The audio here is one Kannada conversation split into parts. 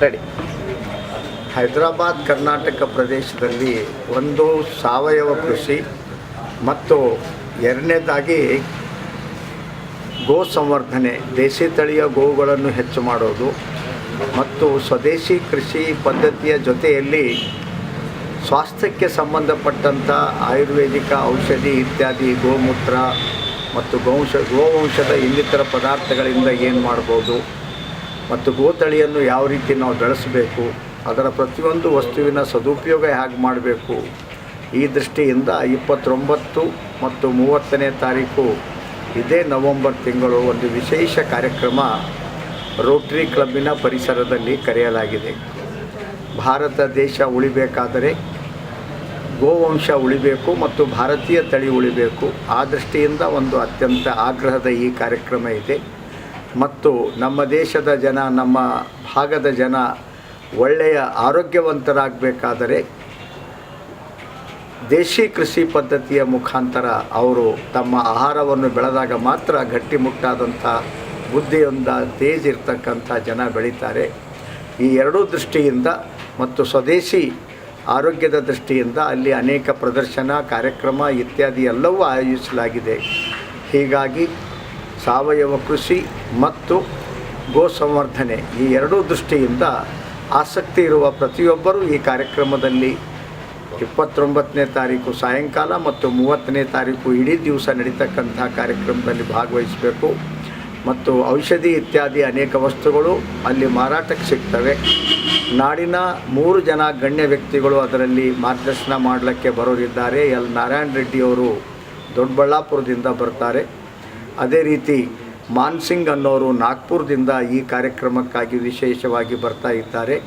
ರೆಡಿ. ಹೈದರಾಬಾದ್ ಕರ್ನಾಟಕ ಪ್ರದೇಶದಲ್ಲಿ ಒಂದು ಸಾವಯವ ಕೃಷಿ ಮತ್ತು ಎರಡನೇದಾಗಿ ಗೋ ಸಂವರ್ಧನೆ, ದೇಸಿ ತಳಿಯ ಗೋವುಗಳನ್ನು ಹೆಚ್ಚು ಮಾಡೋದು ಮತ್ತು ಸ್ವದೇಶಿ ಕೃಷಿ ಪದ್ಧತಿಯ ಜೊತೆಯಲ್ಲಿ ಸ್ವಾಸ್ಥ್ಯಕ್ಕೆ ಸಂಬಂಧಪಟ್ಟಂಥ ಆಯುರ್ವೇದಿಕ ಔಷಧಿ ಇತ್ಯಾದಿ ಗೋಮೂತ್ರ ಮತ್ತು ಗೋವಂಶದ ಇನ್ನಿತರ ಪದಾರ್ಥಗಳಿಂದ ಏನು ಮಾಡ್ಬೋದು ಮತ್ತು ಗೋತಳಿಯನ್ನು ಯಾವ ರೀತಿ ನಾವು ಬೆಳೆಸಬೇಕು, ಅದರ ಪ್ರತಿಯೊಂದು ವಸ್ತುವಿನ ಸದುಪಯೋಗ ಹೇಗೆ ಮಾಡಬೇಕು, ಈ ದೃಷ್ಟಿಯಿಂದ 29 ಮತ್ತು 30ನೇ ತಾರೀಕು ಇದೇ ನವಂಬರ್ ತಿಂಗಳು ಒಂದು ವಿಶೇಷ ಕಾರ್ಯಕ್ರಮ ರೋಟರಿ ಕ್ಲಬ್ಬಿನ ಪರಿಸರದಲ್ಲಿ ಕರೆಯಲಾಗಿದೆ. ಭಾರತ ದೇಶ ಉಳಿಬೇಕಾದರೆ ಗೋವಂಶ ಉಳಿಬೇಕು ಮತ್ತು ಭಾರತೀಯ ತಳಿ ಉಳಿಬೇಕು. ಆ ದೃಷ್ಟಿಯಿಂದ ಒಂದು ಅತ್ಯಂತ ಆಗ್ರಹದ ಈ ಕಾರ್ಯಕ್ರಮ ಇದೆ ಮತ್ತು ನಮ್ಮ ದೇಶದ ಜನ, ನಮ್ಮ ಭಾಗದ ಜನ ಒಳ್ಳೆಯ ಆರೋಗ್ಯವಂತರಾಗಬೇಕಾದರೆ ದೇಶಿ ಕೃಷಿ ಪದ್ಧತಿಯ ಮುಖಾಂತರ ಅವರು ತಮ್ಮ ಆಹಾರವನ್ನು ಬೆಳೆದಾಗ ಮಾತ್ರ ಗಟ್ಟಿಮುಟ್ಟಾದಂಥ ಬುದ್ಧಿಯಿಂದ ತೇಜ್ ಇರ್ತಕ್ಕಂಥ ಜನ ಬೆಳೀತಾರೆ. ಈ ಎರಡೂ ದೃಷ್ಟಿಯಿಂದ ಮತ್ತು ಸ್ವದೇಶಿ ಆರೋಗ್ಯದ ದೃಷ್ಟಿಯಿಂದ ಅಲ್ಲಿ ಅನೇಕ ಪ್ರದರ್ಶನ, ಕಾರ್ಯಕ್ರಮ ಇತ್ಯಾದಿ ಎಲ್ಲವೂ ಆಯೋಜಿಸಲಾಗಿದೆ. ಹೀಗಾಗಿ ಸಾವಯವ ಕೃಷಿ ಮತ್ತು ಗೋ ಸಂವರ್ಧನೆ ಈ ಎರಡೂ ದೃಷ್ಟಿಯಿಂದ ಆಸಕ್ತಿ ಇರುವ ಪ್ರತಿಯೊಬ್ಬರೂ ಈ ಕಾರ್ಯಕ್ರಮದಲ್ಲಿ 29ನೇ ತಾರೀಕು ಸಾಯಂಕಾಲ ಮತ್ತು 30ನೇ ತಾರೀಕು ಇಡೀ ದಿವಸ ನಡೀತಕ್ಕಂಥ ಕಾರ್ಯಕ್ರಮದಲ್ಲಿ ಭಾಗವಹಿಸಬೇಕು. ಮತ್ತು ಔಷಧಿ ಇತ್ಯಾದಿ ಅನೇಕ ವಸ್ತುಗಳು ಅಲ್ಲಿ ಮಾರಾಟಕ್ಕೆ ಸಿಗ್ತವೆ. ನಾಡಿನ 3 ಜನ ಗಣ್ಯ ವ್ಯಕ್ತಿಗಳು ಅದರಲ್ಲಿ ಮಾರ್ಗದರ್ಶನ ಮಾಡಲಿಕ್ಕೆ ಬರೋರಿದ್ದಾರೆ. ಎಲ್ ನಾರಾಯಣ ರೆಡ್ಡಿಯವರು ದೊಡ್ಡಬಳ್ಳಾಪುರದಿಂದ ಬರ್ತಾರೆ. ಅದೇ ರೀತಿ ಮಾನ್ಸಿಂಗ್ ಅನ್ನೋರು ನಾಗ್ಪುರದಿಂದ ಈ ಕಾರ್ಯಕ್ರಮಕ್ಕಾಗಿ ವಿಶೇಷವಾಗಿ ಬರ್ತಾ ಇದ್ದಾರೆ.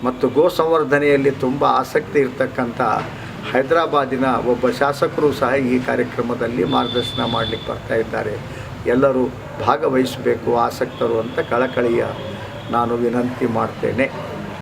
ಮತ್ತು ಗೋ ಸಂವರ್ಧನೆಯಲ್ಲಿ ತುಂಬ ಆಸಕ್ತಿ ಇರತಕ್ಕಂಥ ಹೈದರಾಬಾದಿನ ಒಬ್ಬ ಶಾಸಕರು ಸಹ ಈ ಕಾರ್ಯಕ್ರಮದಲ್ಲಿ ಮಾರ್ಗದರ್ಶನ ಮಾಡಲಿಕ್ಕೆ ಬರ್ತಾ ಇದ್ದಾರೆ. ಎಲ್ಲರೂ ಭಾಗವಹಿಸಬೇಕು ಆಸಕ್ತರು ಅಂತ ಕಳಕಳಿಯ ನಾನು ವಿನಂತಿ ಮಾಡ್ತೇನೆ.